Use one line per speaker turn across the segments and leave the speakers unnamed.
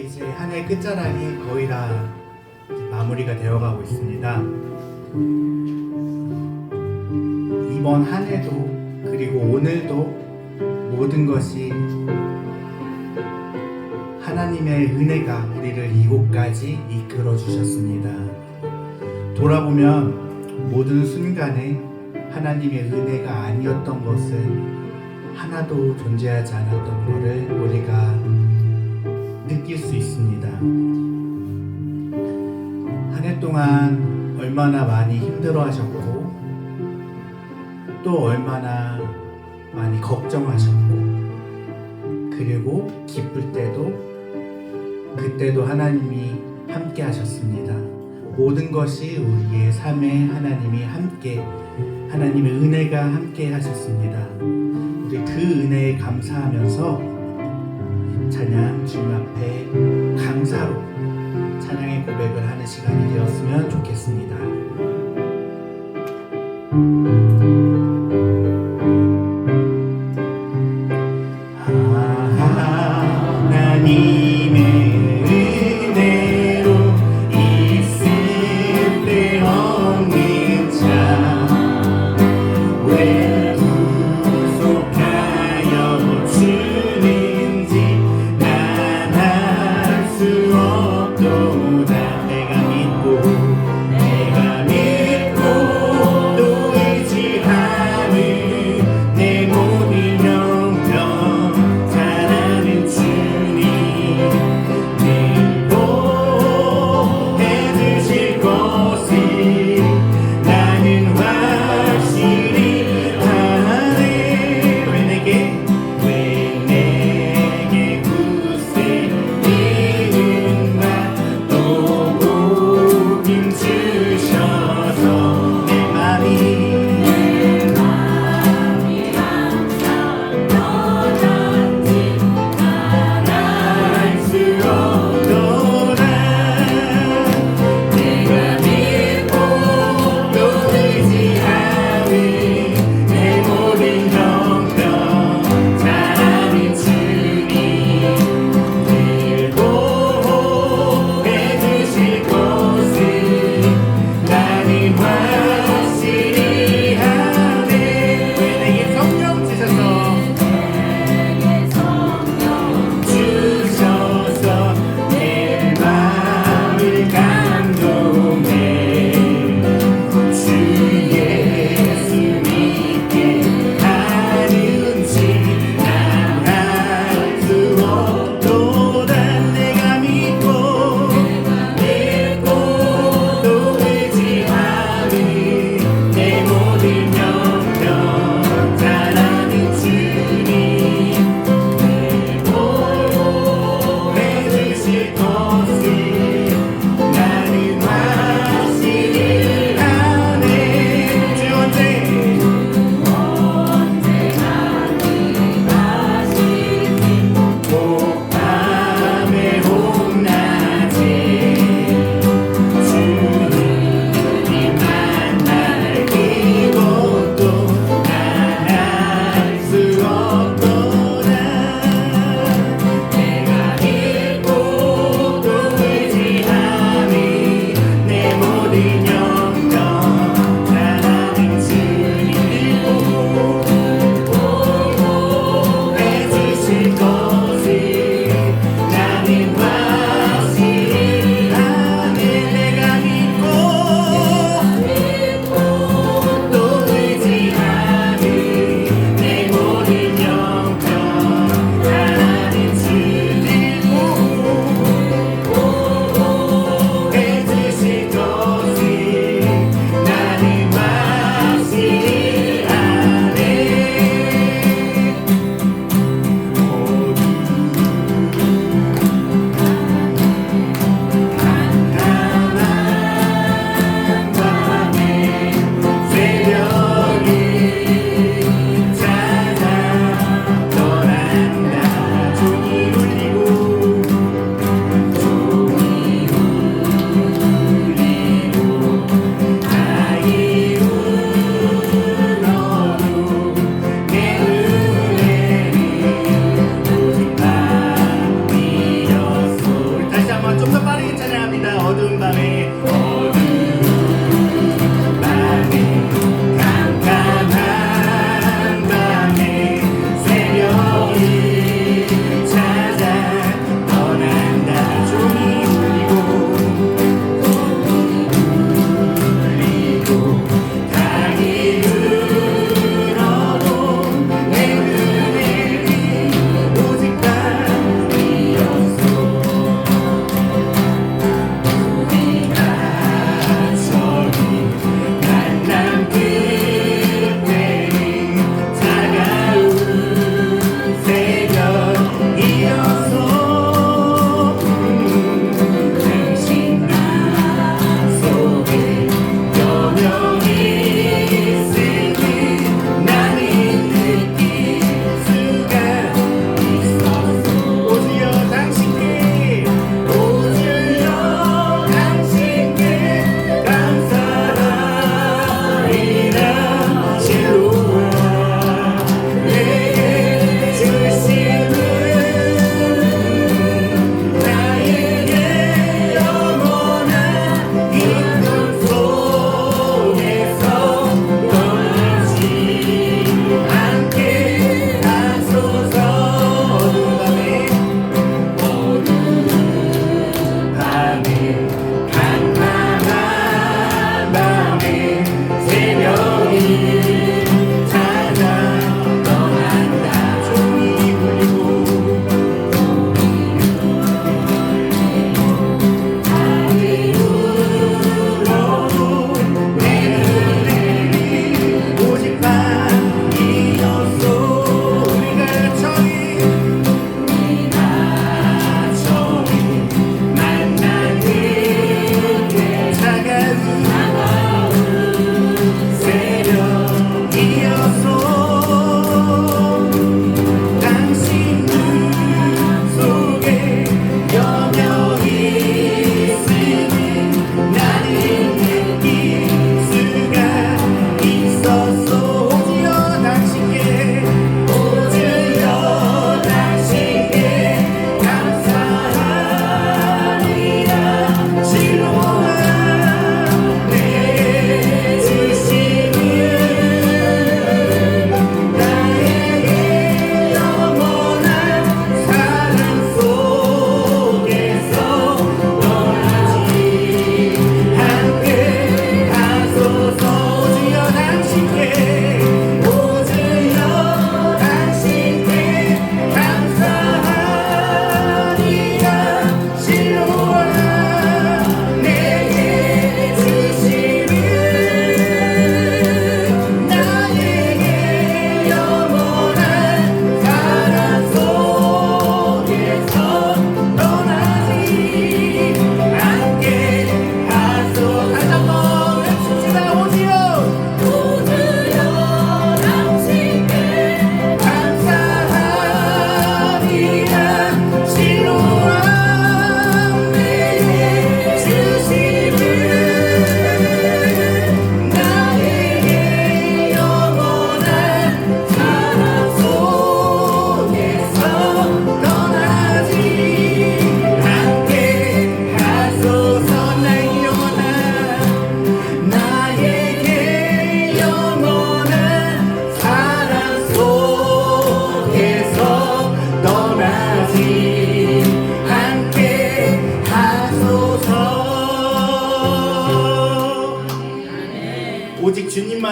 이제 한 해 끝자락이 거의 다 마무리가 되어가고 있습니다. 이번 한 해도 그리고 오늘도 모든 것이 하나님의 은혜가 우리를 이곳까지 이끌어 주셨습니다. 돌아보면 모든 순간에 하나님의 은혜가 아니었던 것은 하나도 존재하지 않았던 것을 우리가 느낄 수 있습니다. 한 해 동안 얼마나 많이 힘들어 하셨고 또 얼마나 많이 걱정하셨고 그리고 기쁠 때도 그때도 하나님이 함께 하셨습니다. 모든 것이 우리의 삶에 하나님의 은혜가 함께 하셨습니다. 우리 그 은혜에 감사하면서 찬양 주님 앞에 감사로 찬양의 고백을 하는 시간이 되었으면 좋겠습니다. 하나님의 은혜로 있을 때 없는 자 왜 구속하여 주는지 난 알 수 없도다. 내가 믿고 또 의지하는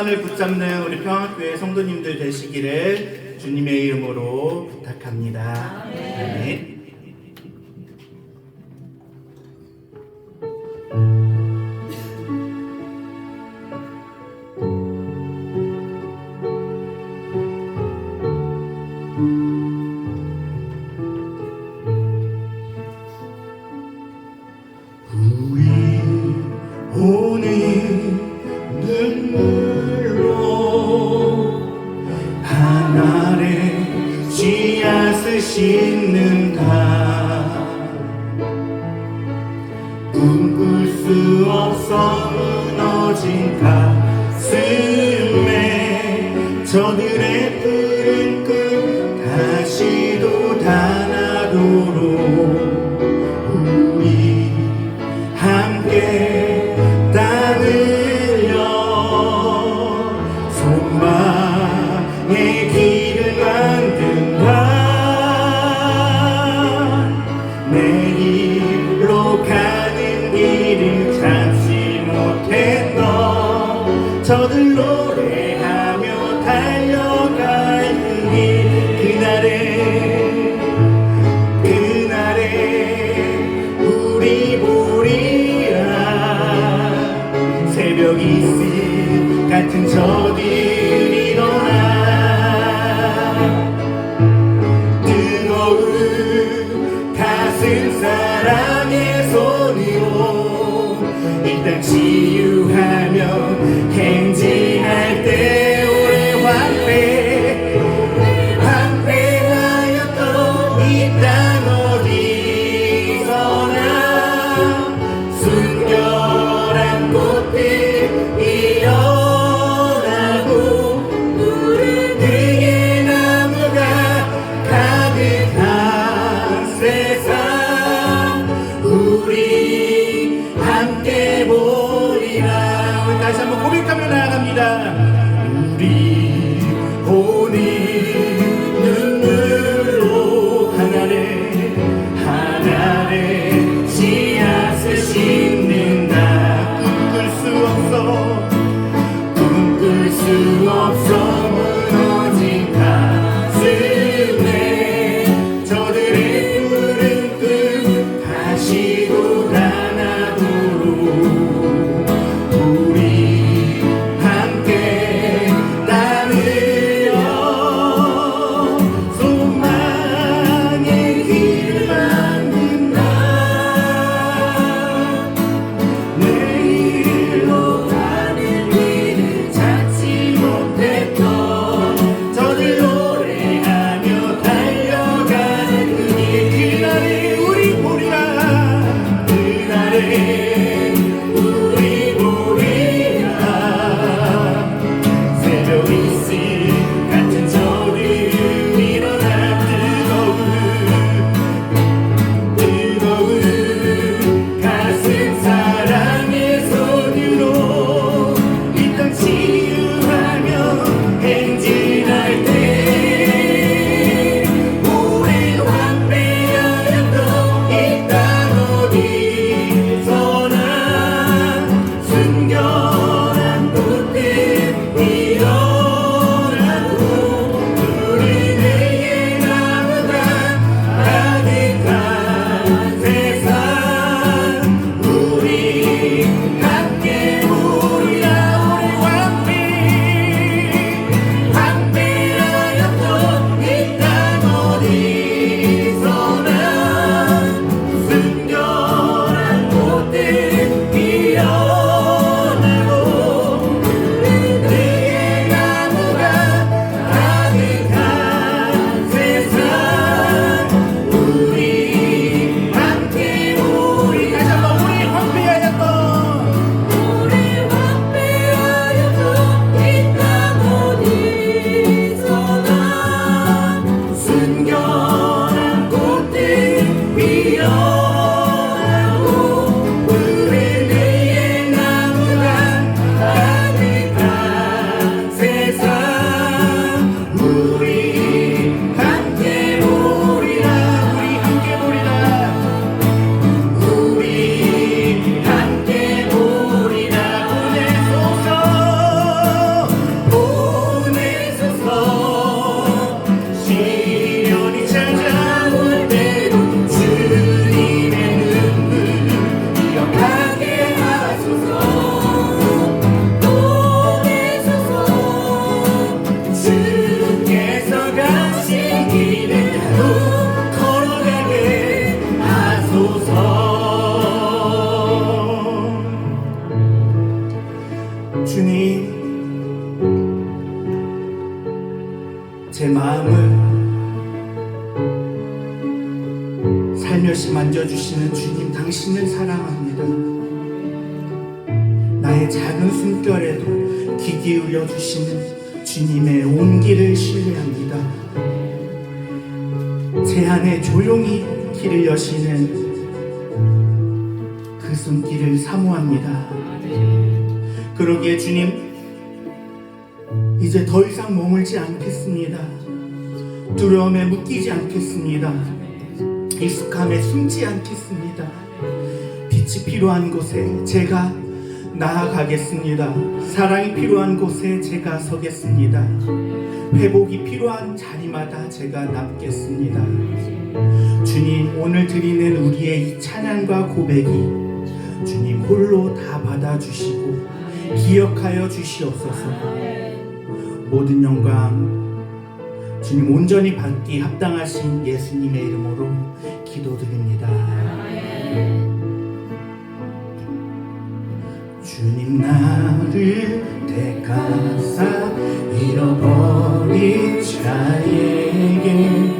말씀만을 붙잡는 우리 평화교회 성도님들 되시기를 주님의 이름으로 부탁합니다. 아멘. 오늘 눈물로 하늘에 씨앗을 심는가 꿈꿀 수 없어 무너진 가슴에 저들의 푸른 꿈 다시도 닿아도록 우리 함께 땀 흘려 소망의 길을 만든다 내일로 가는 길을 찾지 못했던 저들 노래하며 달려가는 길 그날에 우리 보리라 새벽 이슬 같은 저들이 일어나 뜨거운 가슴 사랑의 소리로 일단 치유하며 행진할 때 오래 황폐하였던 이 땅 어디서나 순결한 꽃들 일어나고 푸른 등의 나무가 가득한 세상 우리 함께 보리라 살며시 만져주시는 주님, 당신을 사랑합니다. 나의 작은 숨결에도 귀 기울여 주시는 주님의 온기를 신뢰합니다. 제 안에 조용히 길을 여시는 그 손길을 사모합니다. 그러기에 주님, 이제 더 이상 머물지 않겠습니다. 두려움에 묶이지 않겠습니다. 익숙함에 숨지 않겠습니다. 빛이 필요한 곳에 제가 나아가겠습니다. 사랑이 필요한 곳에 제가 서겠습니다. 회복이 필요한 자리마다 제가 남겠습니다. 주님, 오늘 드리는 우리의 이 찬양과 고백이 주님 홀로 다 받아주시고 기억하여 주시옵소서. 모든 영광 주님 온전히 받기 합당하신 예수님의 이름으로 기도드립니다. 주님, 나를 택하사 잃어버린 자에게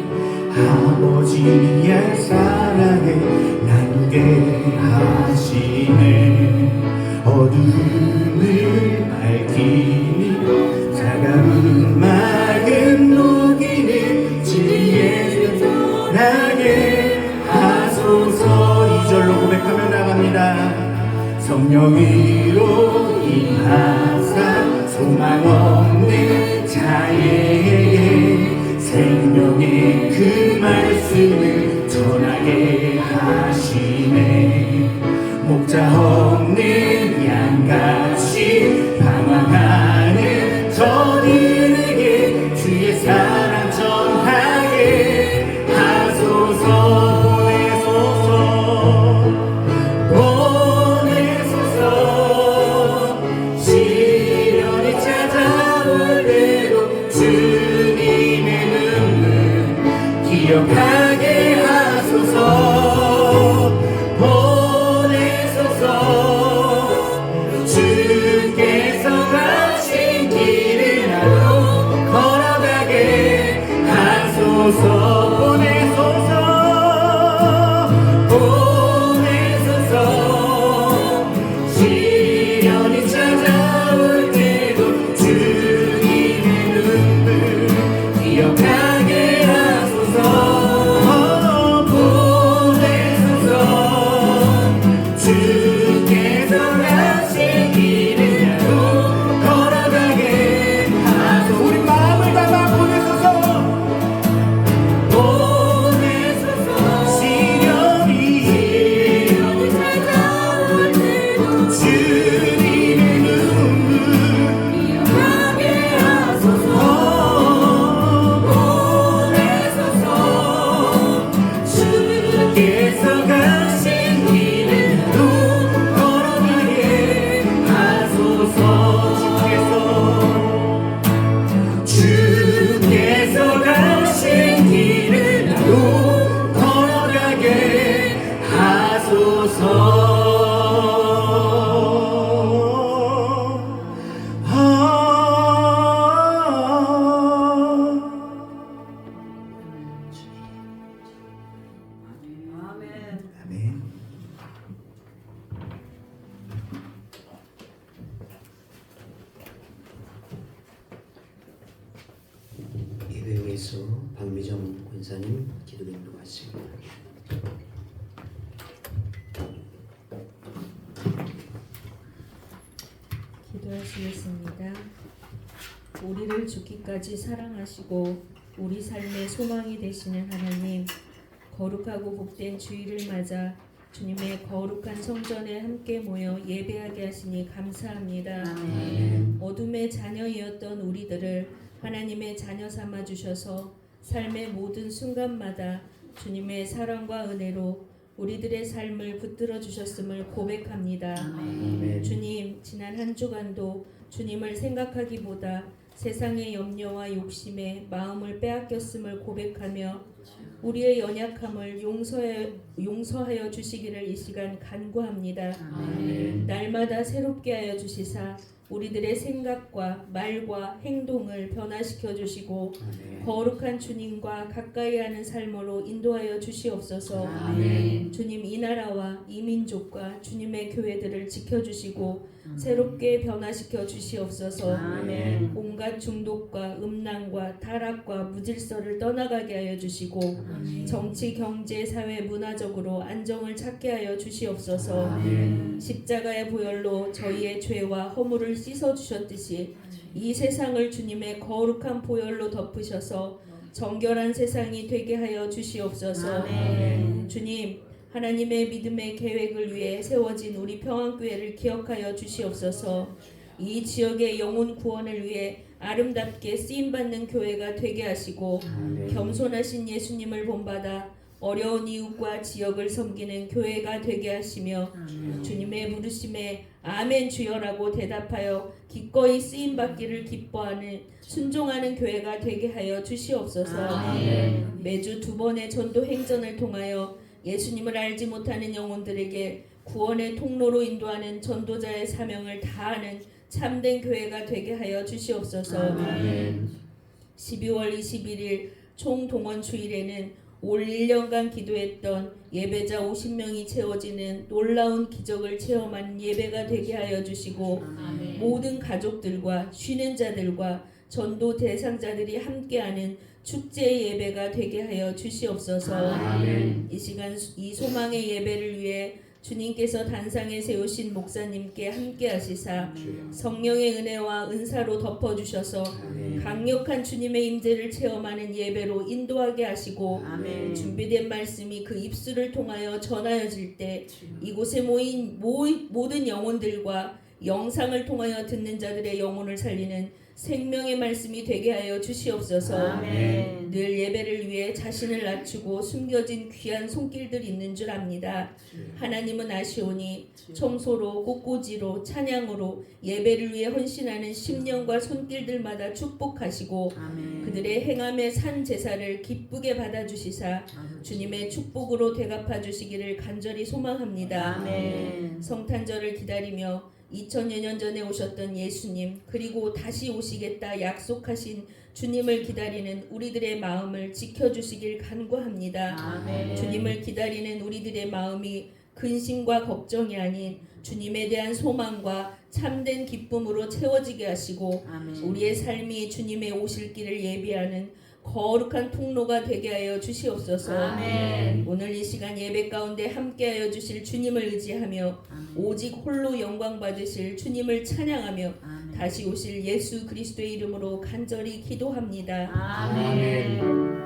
아버지의 사랑을 나누게 하시네. 어둠을 밝히니 차가운 맑은 녹이는 지혜를 나게 하소서. 2절로 고백하며 나갑니다. 성령으로 임하사 소망 없는 자에게 생명의 그 말씀을 전하게 하시네. 목자 없는 양같이 방황하는 저들에게 주의 사랑 전하게 하소서. 기억하게 하소서. 보내소서. 주께서 가신 길을 나로 걸어가게 하소서. 보내소서. 보내소서. 시련이 찾아올 때도 주님의 눈물 기억하게 하소서.
예배에서 박미정 권사님 기도 인도하시기 바랍니다.
기도하시겠습니다. 우리를 죽기까지 사랑하시고 우리 삶의 소망이 되시는 하나님, 거룩하고 복된 주일을 맞아 주님의 거룩한 성전에 함께 모여 예배하게 하시니 감사합니다.
아멘.
어둠의 자녀이었던 우리들을 하나님의 자녀 삼아 주셔서 삶의 모든 순간마다 주님의 사랑과 은혜로 우리들의 삶을 붙들어 주셨음을 고백합니다.
아멘.
주님, 지난 한 주간도 주님을 생각하기보다 세상의 염려와 욕심에 마음을 빼앗겼음을 고백하며 우리의 연약함을 용서하여 주시기를 이 시간 간구합니다.
아멘.
날마다 새롭게 하여 주시사 우리들의 생각과 말과 행동을 변화시켜 주시고
아멘.
거룩한 주님과 가까이 하는 삶으로 인도하여 주시옵소서.
아멘.
주님, 이 나라와 이 민족과 주님의 교회들을 지켜주시고 새롭게 변화시켜 주시옵소서.
아멘.
온갖 중독과 음란과 타락과 무질서를 떠나가게 하여 주시고
아멘.
정치, 경제, 사회, 문화적으로 안정을 찾게 하여 주시옵소서.
아멘.
십자가의 보혈로 저희의 죄와 허물을 씻어 주셨듯이 이 세상을 주님의 거룩한 보혈로 덮으셔서 정결한 세상이 되게 하여 주시옵소서.
아멘.
주님, 하나님의 믿음의 계획을 위해 세워진 우리 평안교회를 기억하여 주시옵소서. 이 지역의 영혼 구원을 위해 아름답게 쓰임받는 교회가 되게 하시고
아멘.
겸손하신 예수님을 본받아 어려운 이웃과 지역을 섬기는 교회가 되게 하시며 주님의 부르심에 아멘 주여라고 대답하여 기꺼이 쓰임받기를 기뻐하는 순종하는 교회가 되게 하여 주시옵소서.
아멘.
매주 2번의 전도 행전을 통하여 예수님을 알지 못하는 영혼들에게 구원의 통로로 인도하는 전도자의 사명을 다하는 참된 교회가 되게 하여 주시옵소서.
아멘.
12월 21일 총동원 주일에는 올 1년간 기도했던 예배자 50명이 채워지는 놀라운 기적을 체험하는 예배가 되게 하여 주시고 모든 가족들과 쉬는 자들과 전도 대상자들이 함께하는 축제 예배가 되게 하여 주시옵소서.
아멘.
이 시간 이 소망의 예배를 위해 주님께서 단상에 세우신 목사님께 함께 하시사 성령의 은혜와 은사로 덮어주셔서
아멘.
강력한 주님의 임재를 체험하는 예배로 인도하게 하시고
아멘.
준비된 말씀이 그 입술을 통하여 전하여질 때 이곳에 모인 모든 영혼들과 영상을 통하여 듣는 자들의 영혼을 살리는 생명의 말씀이 되게 하여 주시옵소서.
아멘.
늘 예배를 위해 자신을 낮추고 숨겨진 귀한 손길들이 있는 줄 압니다. 하나님은 아시오니 청소로 꽃꽂이로 찬양으로 예배를 위해 헌신하는 심령과 손길들마다 축복하시고
아멘.
그들의 행함의 산 제사를 기쁘게 받아주시사 주님의 축복으로 대갚아 주시기를 간절히 소망합니다.
아멘.
성탄절을 기다리며 2000여 년 전에 오셨던 예수님 그리고 다시 오시겠다 약속하신 주님을 기다리는 우리들의 마음을 지켜주시길 간구합니다.
아멘.
주님을 기다리는 우리들의 마음이 근심과 걱정이 아닌 주님에 대한 소망과 참된 기쁨으로 채워지게 하시고
아멘.
우리의 삶이 주님의 오실 길을 예비하는 거룩한 통로가 되게 하여 주시옵소서.
아멘.
오늘 이 시간 예배 가운데 함께하여 주실 주님을 의지하며 오직 홀로 영광 받으실 주님을 찬양하며
아멘.
다시 오실 예수 그리스도의 이름으로 간절히 기도합니다.
아멘.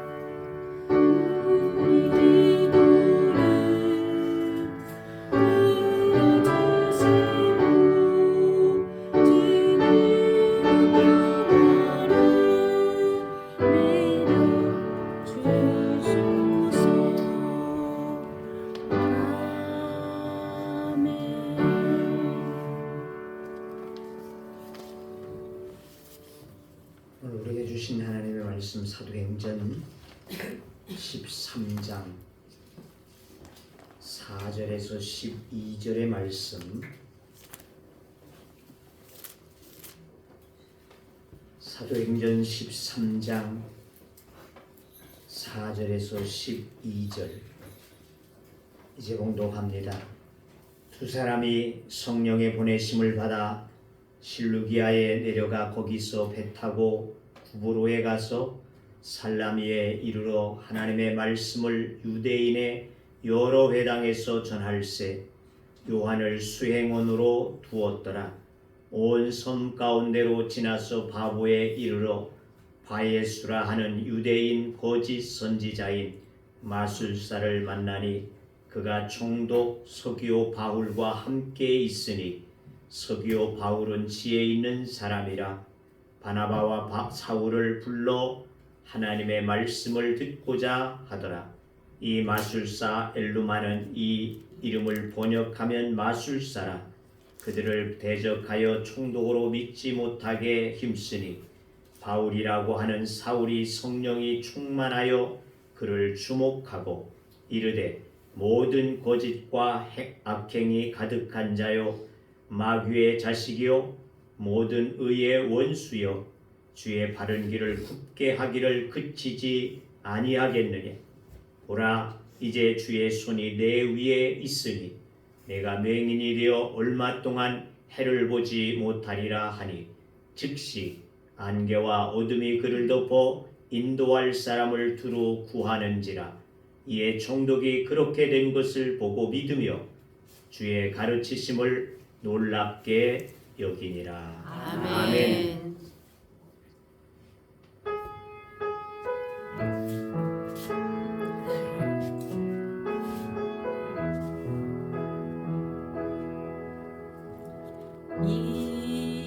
오늘 우리에게 주신 하나님의 말씀 사도행전 13장 4절에서 12절의 말씀 사도행전 13장 4절에서 12절 이제 봉독합니다. 두 사람이 성령의 보내심을 받아 실루기아에 내려가 거기서 배 타고 구브로에 가서 살라미에 이르러 하나님의 말씀을 유대인의 여러 회당에서 전할세 요한을 수행원으로 두었더라. 온 섬 가운데로 지나서 바보에 이르러 바예수라 하는 유대인 거짓 선지자인 마술사를 만나니 그가 총독 서기오 바울과 함께 있으니 서기오 바울은 지혜 있는 사람이라. 바나바와 사울을 불러 하나님의 말씀을 듣고자 하더라. 이 마술사 엘루마는 이 이름을 번역하면 마술사라. 그들을 대적하여 총독으로 믿지 못하게 힘쓰니 바울이라고 하는 사울이 성령이 충만하여 그를 주목하고 이르되 모든 거짓과 악행이 가득한 자요 마귀의 자식이요
모든 의의 원수여 주의 바른 길을 굽게 하기를 그치지 아니하겠느냐. 보라, 이제 주의 손이 내 위에 있으니 내가 맹인이 되어 얼마 동안 해를 보지 못하리라 하니 즉시 안개와 어둠이 그를 덮어 인도할 사람을 두루 구하는지라. 이에 총독이 그렇게 된 것을 보고 믿으며 주의 가르치심을 놀랍게 여기니라.
아멘.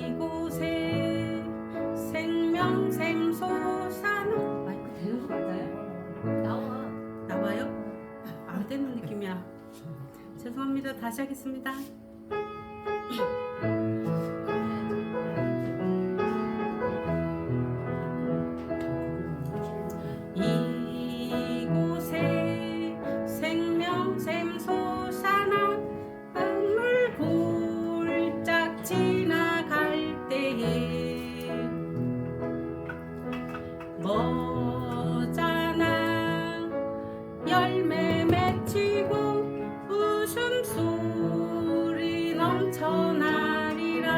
이곳에 생명샘 솟아나. 마이크 되는 거 맞아요? 나와요? 안 되는 느낌이야. 죄송합니다. 다시 하겠습니다. 이곳에 생명샘 솟아나 강물 골짝 지나갈 때에 머자나 열매 맺히고 웃음소리 넘쳐나리라.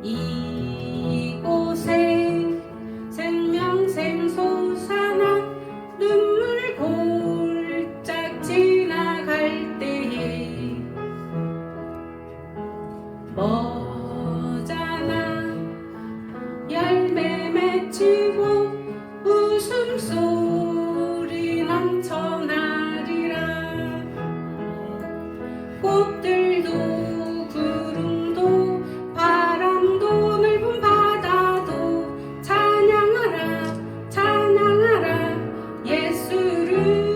이곳에 생명샘 솟아나 눈물 골짝 지나갈 때에 머자나 열매 맺히고 웃음소리 넘쳐나리라. 꽃들도 구름도 바람도 넓은 바다도 찬양하라 찬양하라 예수를.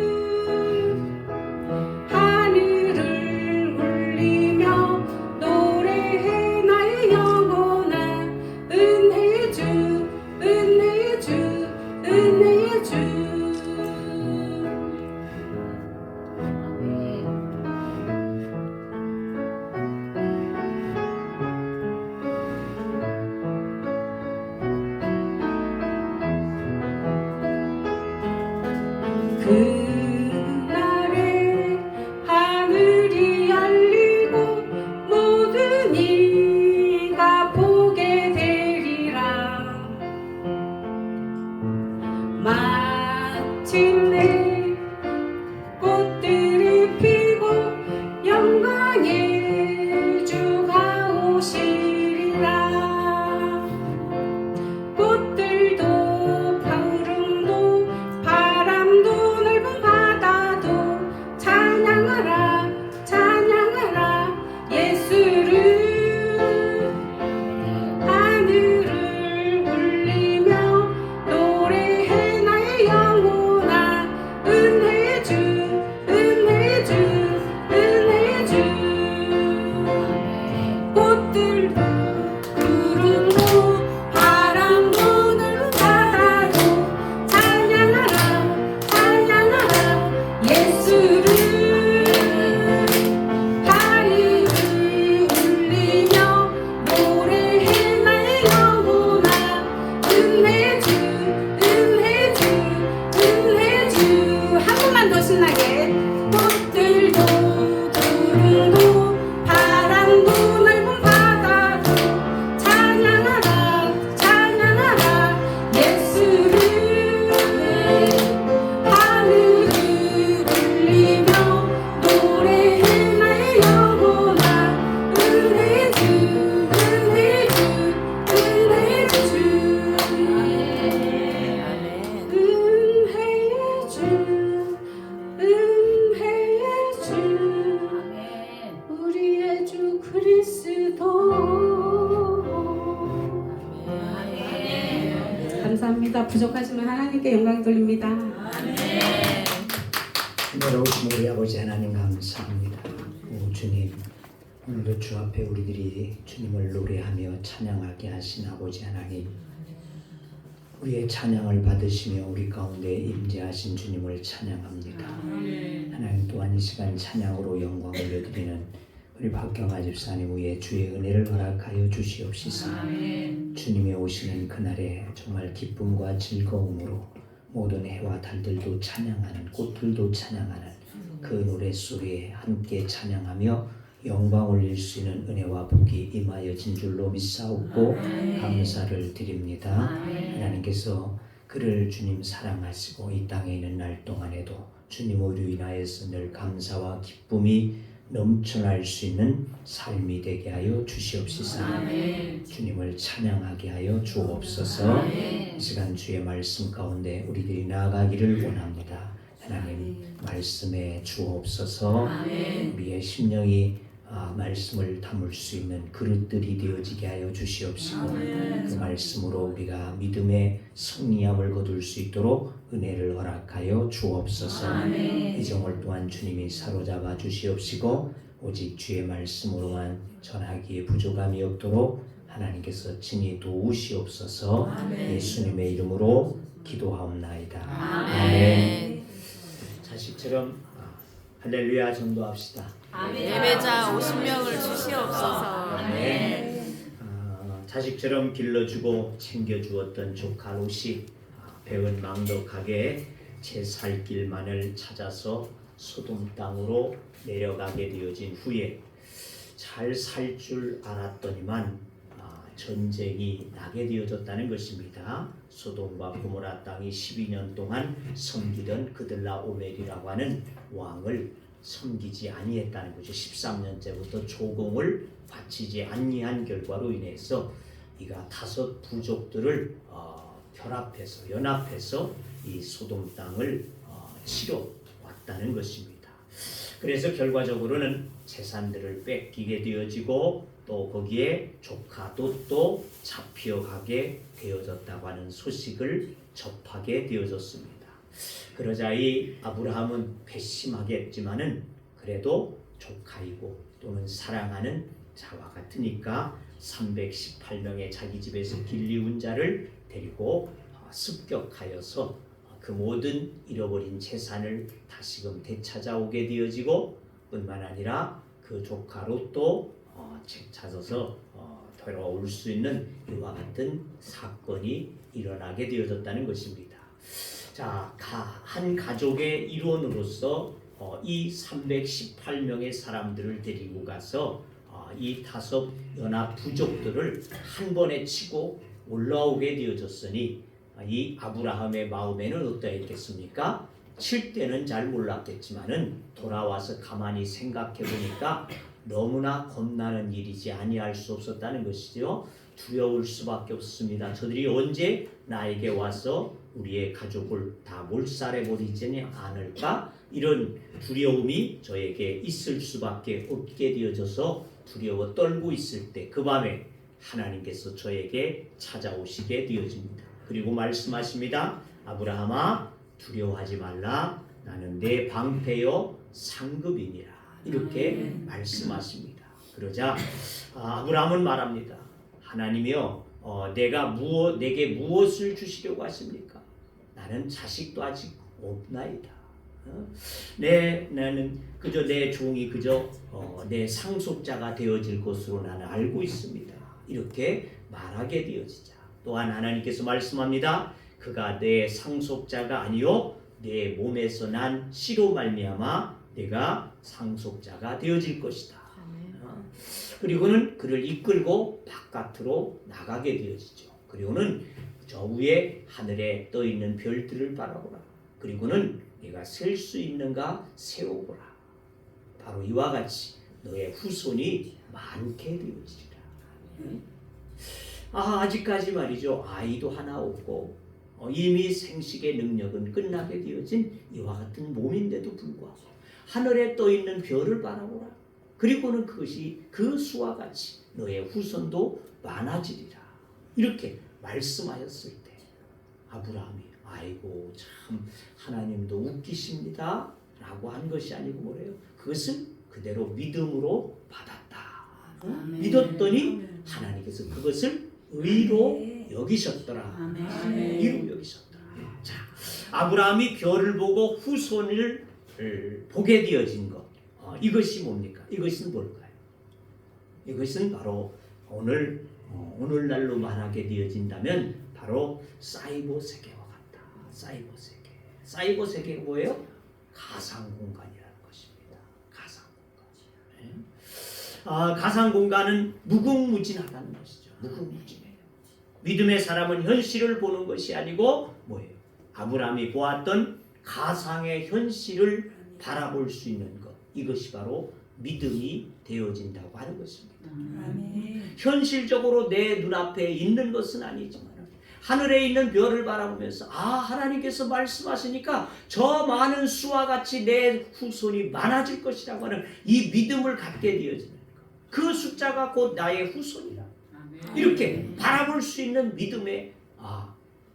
하늘을 울리며 노래해 나의 영혼아. 은혜의 주 은혜의 주 은혜의 주. 그날에 하늘이 열리고 모든 이가 보게 되리라. 마침내 꽃들이 피고 영광의 주가 오시리라. 꽃들도 구름도 바람도 넓은 바다도 찬양하라 찬양하라 예수를. 하늘을 울리며 노래해 나의 영혼아. 은혜의 주 은혜의 주 은혜의 주. 꽃들도 구름도 바람도 넓은 바다도 찬양하라 찬양하라 예수를. 하늘을 울리며 노래해 나의 영혼아. 은혜의 주 은혜의 주 은혜의 주. 한 번만 더 신나게. 꽃들도 구름도 바람도 넓은 바다도 찬양하라 찬양하라 예수를. 하늘을 울리며 노래해 나의 영혼아. 은혜의 주 은혜의 주 은혜의 주. 은혜의 주 은혜의 주 우리의 주 그리스도. 감사합니다. 부족하지만 하나님께 영광 돌립니다.
은혜로우신 우리 아버지 하나님 감사합니다. 오 주님, 오늘도 주 앞에 우리들이 주님을 노래하며 찬양하게 하신 아버지 하나님, 우리의 찬양을 받으시며 우리 가운데 임재하신 주님을 찬양합니다. 하나님 또한 이 시간 찬양으로 영광 올려드리는 우리 박경아 집사님 위에 주의 은혜를 허락하여 주시옵시서. 주님의 오시는 그날에 정말 기쁨과 즐거움으로 모든 해와 달들도 찬양하는, 꽃들도 찬양하는 그 노래 속에 함께 찬양하며 영광 올릴 수 있는 은혜와 복이 임하여진 줄로 믿사옵고 감사를 드립니다. 하나님께서 그를 주님 사랑하시고 이 땅에 있는 날 동안에도 주님으로 인하여서 늘 감사와 기쁨이 넘쳐날 수 있는 삶이 되게 하여 주시옵시서. 주님을 찬양하게 하여 주옵소서. 이 시간 주의 말씀 가운데 우리들이 나아가기를 원합니다. 하나님 말씀에 주옵소서. 우리의 심령이 말씀을 담을 수 있는 그릇들이 되어지게 하여 주시옵시고 그 말씀으로 우리가 믿음의 승리함을 거둘 수 있도록 은혜를 허락하여 주옵소서. 이 정월 또한 주님이 사로잡아 주시옵시고 오직 주의 말씀으로만 전하기에 부족함이 없도록 하나님께서 친히 도우시옵소서. 예수님의 이름으로 기도하옵나이다. 아멘. 자식처럼 할렐루야 전도합시다.
예배자 50명을 주시옵소서.
자식처럼 길러주고 챙겨주었던 조카 롯이 배은 망덕하게 제 살 길만을 찾아서 소돔 땅으로 내려가게 되어진 후에 잘 살 줄 알았더니만 전쟁이 나게 되어졌다는 것입니다. 소돔과 고모라 땅이 12년 동안 섬기던 그들라오멜이라고 하는 왕을 섬기지 아니했다는 거죠. 13년째부터 조공을 바치지 아니한 결과로 인해서 이가 5 부족들을 결합해서 연합해서 이 소돔 땅을 치러 왔다는 것입니다. 그래서 결과적으로는 재산들을 뺏기게 되어지고 또 거기에 조카도 또 잡혀가게 되어졌다고 하는 소식을 접하게 되어졌습니다. 그러자 이 아브라함은 회심하겠지만은 그래도 조카이고 또는 사랑하는 자와 같으니까 318명의 자기 집에서 길리운 자를 데리고 습격하여서 그 모든 잃어버린 재산을 다시금 되찾아오게 되어지고 뿐만 아니라 그 조카로 또 찾아서 돌아올 수 있는 이와 같은 사건이 일어나게 되어졌다는 것입니다. 자, 한 가족의 일원으로서 이 318명의 사람들을 데리고 가서 이 5 연합 부족들을 한 번에 치고 올라오게 되어졌으니 이 아브라함의 마음에는 어떠했겠습니까? 칠 때는 잘 몰랐겠지만은 돌아와서 가만히 생각해 보니까 너무나 겁나는 일이지 아니할 수 없었다는 것이죠. 두려울 수밖에 없습니다. 저들이 언제 나에게 와서 우리의 가족을 다 몰살해 버리지 않을까? 이런 두려움이 저에게 있을 수밖에 없게 되어져서 두려워 떨고 있을 때 그 밤에 하나님께서 저에게 찾아오시게 되어집니다. 그리고 말씀하십니다. 아브라함아 두려워하지 말라. 나는 내 방패요 상급이니라. 이렇게 말씀하십니다. 그러자 아브라함은 말합니다. 하나님이여 내게 무엇을 주시려고 하십니까? 나는 자식도 아직 없나이다. 나는 그저 내 종이 그저 내 상속자가 되어질 것으로 나는 알고 있습니다. 이렇게 말하게 되어지자 또한 하나님께서 말씀합니다. 그가 내 상속자가 아니요 내 몸에서 난 씨로 말미암아 내가 상속자가 되어질 것이다. 그리고는 그를 이끌고 바깥으로 나가게 되어지죠. 그리고는 저 위에 하늘에 떠 있는 별들을 바라보라. 그리고는 네가 셀 수 있는가 세어보라. 바로 이와 같이 너의 후손이 많게 되어지리라. 아직까지 말이죠. 아이도 하나 없고 이미 생식의 능력은 끝나게 되어진 이와 같은 몸인데도 불구하고 하늘에 떠 있는 별을 바라보라. 그리고는 그것이 그 수와 같이 너의 후손도 많아지리라. 이렇게 말씀하였을 때 아브라함이 아이고 참 하나님도 웃기십니다 라고 한 것이 아니고 뭐래요? 그것을 그대로 믿음으로 받았다. 믿었더니 하나님께서 그것을 의로 여기셨더라. 의로 여기셨더라. 자, 아브라함이 별을 보고 후손을 보게 되어진 것. 이것이 뭡니까? 이것은 뭘까요? 이것은 바로 오늘날로 말하게 되어진다면 바로 사이버 세계와 같다. 사이버 세계. 사이버 세계가 뭐예요? 가상 공간이라는 것입니다. 가상 공간. 가상 공간은 무궁무진하다는 것이죠. 무궁무진해요. 믿음의 사람은 현실을 보는 것이 아니고 뭐예요? 아브라함이 보았던 가상의 현실을 바라볼 수 있는 것. 이것이 바로 믿음이 되어진다고 하는 것입니다. 현실적으로 내 눈앞에 있는 것은 아니지만 하늘에 있는 별을 바라보면서 하나님께서 말씀하시니까 저 많은 수와 같이 내 후손이 많아질 것이라고 하는 이 믿음을 갖게 되어지는 것. 그 숫자가 곧 나의 후손이라. 이렇게 바라볼 수 있는 믿음의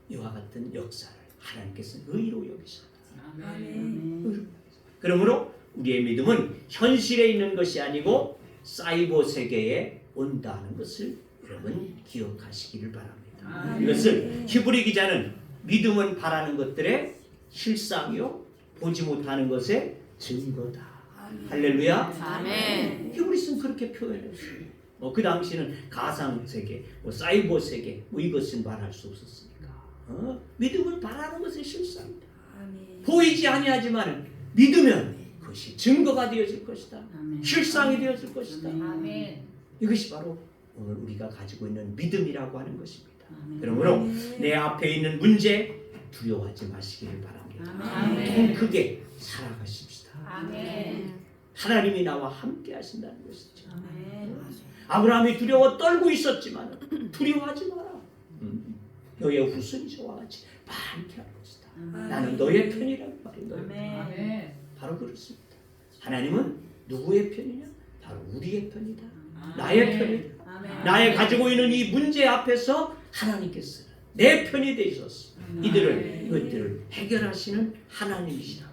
이와 같은 역사를 하나님께서는 의로 여기신다. 그러므로 우리의 믿음은 현실에 있는 것이 아니고 사이버 세계에 온다는 것을 여러분 기억하시기를 바랍니다. 이것을 히브리 기자는 믿음은 바라는 것들의 실상이요 보지 못하는 것의 증거다. 할렐루야.
아멘.
히브리서는 그렇게 표현했어요. 그 당시는 가상 세계, 사이버 세계 이것은 말할 수 없었으니까. 믿음은 바라는 것의 실상이다. 보이지 아니하지만 믿으면 그것이 증거가 되어질 것이다. 실상이 되어질 것이다. 이것이 바로 오늘 우리가 가지고 있는 믿음이라고 하는 것입니다. 그러므로 내 앞에 있는 문제 두려워하지 마시기를 바랍니다. 통 크게 살아가십시다. 하나님이 나와 함께 하신다는 것이죠. 아브라함이 두려워 떨고 있었지만 두려워하지 마라. 너의 후손이 저와 같이 많게 할 것이다. 나는 너의 편이라는 말이에요. 바로 그렇습니다. 하나님은 누구의 편이냐? 바로 우리의 편이다. 나의 편이다. 나의 가지고 있는 이 문제 앞에서 하나님께서 내 편이 되셔서 이것들을 해결하시는 하나님이시다.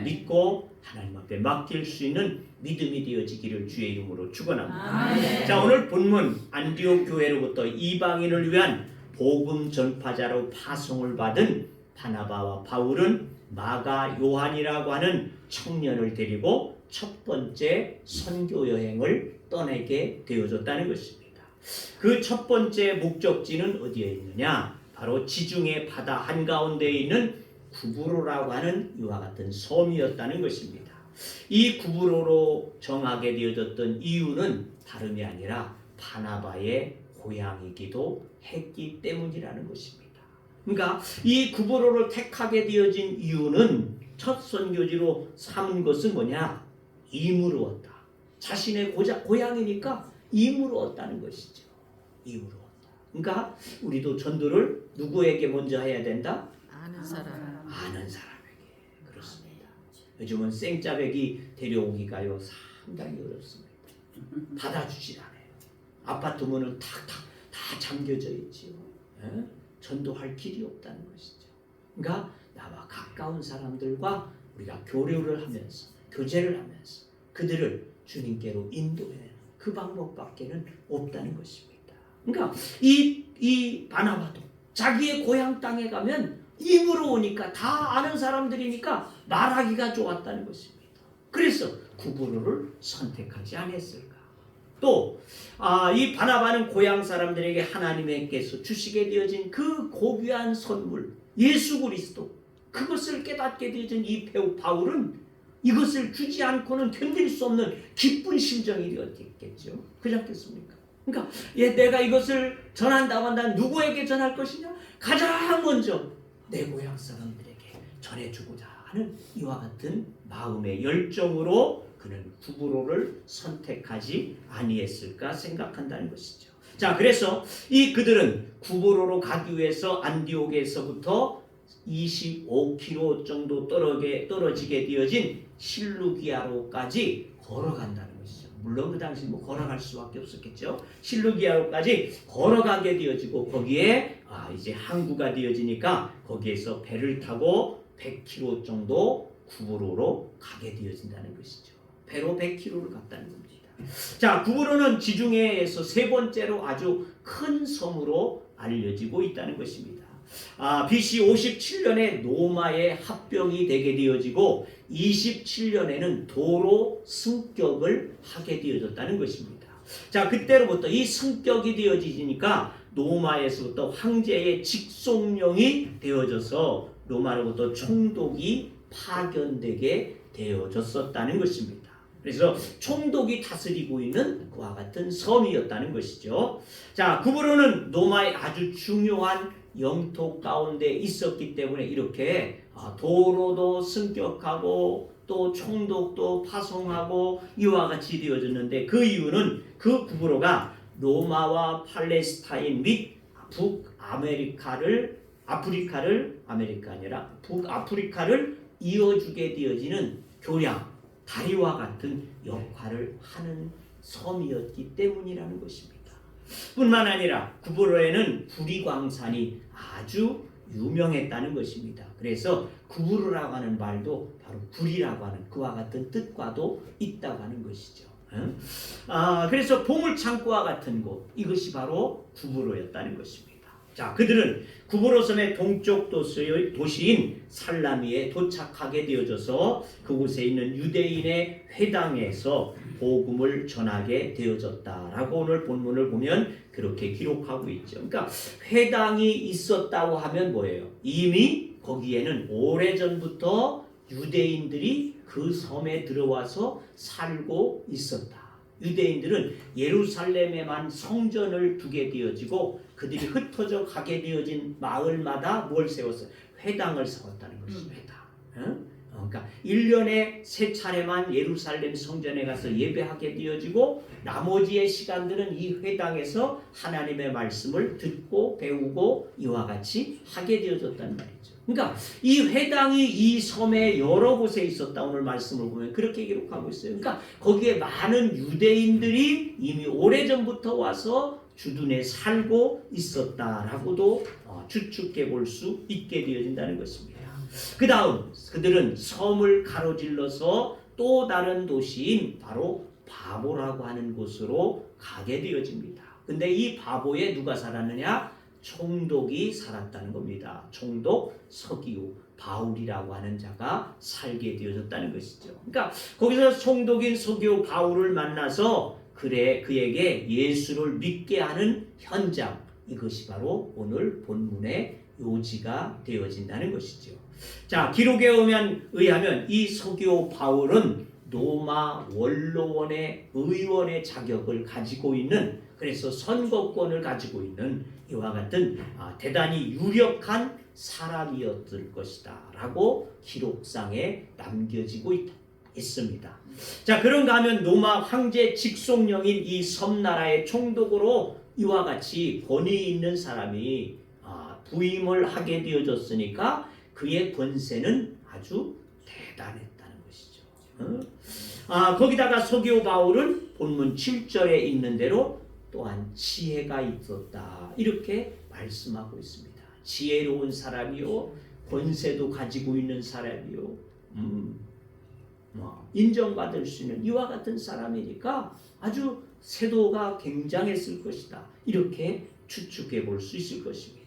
믿고 하나님 앞에 맡길 수 있는 믿음이 되어지기를 주의 이름으로 축원합니다. 자, 오늘 본문 안디옥 교회로부터 이방인을 위한 복음 전파자로 파송을 받은 바나바와 바울은 마가 요한이라고 하는 청년을 데리고 첫 번째 선교 여행을 떠나게 되어졌다는 것입니다. 그 첫 번째 목적지는 어디에 있느냐? 바로 지중해 바다 한가운데에 있는 구브로라고 하는 이와 같은 섬이었다는 것입니다. 이 구브로로 정하게 되어졌던 이유는 다름이 아니라 바나바의 고향이기도 했기 때문이라는 것입니다. 그러니까 이 구브로를 택하게 되어진 이유는 첫 선교지로 삼은 것은 뭐냐? 임으로 얻다. 자신의 고향이니까 임으로 얻다는 것이죠. 임으로 얻다. 그러니까 우리도 전도를 누구에게 먼저 해야 된다?
아는 사람.
아는 사람에게. 그렇습니다. 요즘은 생짜배기 데려오기가요 상당히 어렵습니다. 받아주질 않아요. 아파트 문은 탁탁 다 잠겨져 있지요. 전도할 길이 없다는 것이죠. 그러니까 나와 가까운 사람들과 우리가 교류를 하면서 교제를 하면서 그들을 주님께로 인도해내는 그 방법밖에는 없다는 것입니다. 그러니까 이 바나바도 자기의 고향 땅에 가면 임으로 오니까 다 아는 사람들이니까 말하기가 좋았다는 것입니다. 그래서 구브로를 선택하지 않았을까? 또 이 바나바는 고향 사람들에게 하나님께서 주시게 되어진 그 고귀한 선물 예수 그리스도 그것을 깨닫게 되어진 이 배우 바울은 이것을 주지 않고는 견딜 수 없는 기쁜 심정이 되었겠죠. 그렇지 않겠습니까? 그러니까 내가 이것을 전한다고 한다면 누구에게 전할 것이냐? 가장 먼저 내 고향 사람들에게 전해주고자 하는 이와 같은 마음의 열정으로 그는 구브로를 선택하지 아니했을까 생각한다는 것이죠. 자, 그래서 그들은 구브로로 가기 위해서 안디옥에서부터 25km 정도 떨어지게 되어진 실루기아로까지 걸어간다는 것이죠. 물론 그 당시 걸어갈 수밖에 없었겠죠. 실루기아로까지 걸어가게 되어지고 거기에 이제 항구가 되어지니까 거기에서 배를 타고 100km 정도 구브로로 가게 되어진다는 것이죠. 배로 100km를 갔다는 겁니다. 자, 구브로는 지중해에서 세 번째로 아주 큰 섬으로 알려지고 있다는 것입니다. BC 57년에 로마의 합병이 되게 되어지고 27년에는 도로 승격을 하게 되어졌다는 것입니다. 자, 그때로부터 이 성격이 되어지니까 로마에서부터 황제의 직속령이 되어져서 로마로부터 총독이 파견되게 되어졌었다는 것입니다. 그래서 총독이 다스리고 있는 그와 같은 섬이었다는 것이죠. 자, 구브로는 로마의 아주 중요한 영토 가운데 있었기 때문에 이렇게 도로도 승격하고 또 총독도 파송하고 이와 같이 되어졌는데, 그 이유는 그 구브로가 로마와 팔레스타인 및 북아메리카를 북아프리카를 이어주게 되어지는 교량, 다리와 같은 역할을 하는 섬이었기 때문이라는 것입니다. 뿐만 아니라 구브로에는 구리광산이 아주 유명했다는 것입니다. 그래서 구브로라고 하는 말도 바로 구리라고 하는 그와 같은 뜻과도 있다고 하는 것이죠. 그래서 보물창고와 같은 곳, 이것이 바로 구브로였다는 것입니다. 자, 그들은 구브로 섬의 동쪽 도시인 살라미에 도착하게 되어져서 그곳에 있는 유대인의 회당에서 복음을 전하게 되어졌다라고 오늘 본문을 보면 그렇게 기록하고 있죠. 그러니까 회당이 있었다고 하면 뭐예요? 이미 거기에는 오래전부터 유대인들이 그 섬에 들어와서 살고 있었다. 유대인들은 예루살렘에만 성전을 두게 되어지고 그들이 흩어져 가게 되어진 마을마다 뭘 세웠어요? 회당을 세웠다는 것입니다. 그러니까 1년에 3차례만 예루살렘 성전에 가서 예배하게 되어지고 나머지의 시간들은 이 회당에서 하나님의 말씀을 듣고 배우고 이와 같이 하게 되어졌단 말이죠. 그러니까 이 회당이 이 섬의 여러 곳에 있었다. 오늘 말씀을 보면 그렇게 기록하고 있어요. 그러니까 거기에 많은 유대인들이 이미 오래전부터 와서 주둔에 살고 있었다라고도 추측해 볼 수 있게 되어진다는 것입니다. 그 다음 그들은 섬을 가로질러서 또 다른 도시인 바로 바보라고 하는 곳으로 가게 되어집니다. 근데 이 바보에 누가 살았느냐? 총독이 살았다는 겁니다. 총독 서기오 바울이라고 하는 자가 살게 되어졌다는 것이죠. 그러니까 거기서 총독인 서기오 바울을 만나서 그에게 예수를 믿게 하는 현장, 이것이 바로 오늘 본문의 요지가 되어진다는 것이죠. 자, 기록에 의하면 이 서기오 바울은 로마 원로원의 의원의 자격을 가지고 있는, 그래서 선거권을 가지고 있는 이와 같은 대단히 유력한 사람이었을 것이다 라고 기록상에 남겨지고 있습니다. 자, 그런가 하면 로마 황제 직속령인 이 섬나라의 총독으로 이와 같이 권위 있는 사람이 부임을 하게 되어졌으니까 그의 권세는 아주 대단했다는 것이죠. 거기다가 서기오 바울은 본문 7절에 있는 대로 또한 지혜가 있었다, 이렇게 말씀하고 있습니다. 지혜로운 사람이요, 권세도 가지고 있는 사람이요, 인정받을 수 있는 이와 같은 사람이니까 아주 세도가 굉장했을 것이다, 이렇게 추측해 볼 수 있을 것입니다.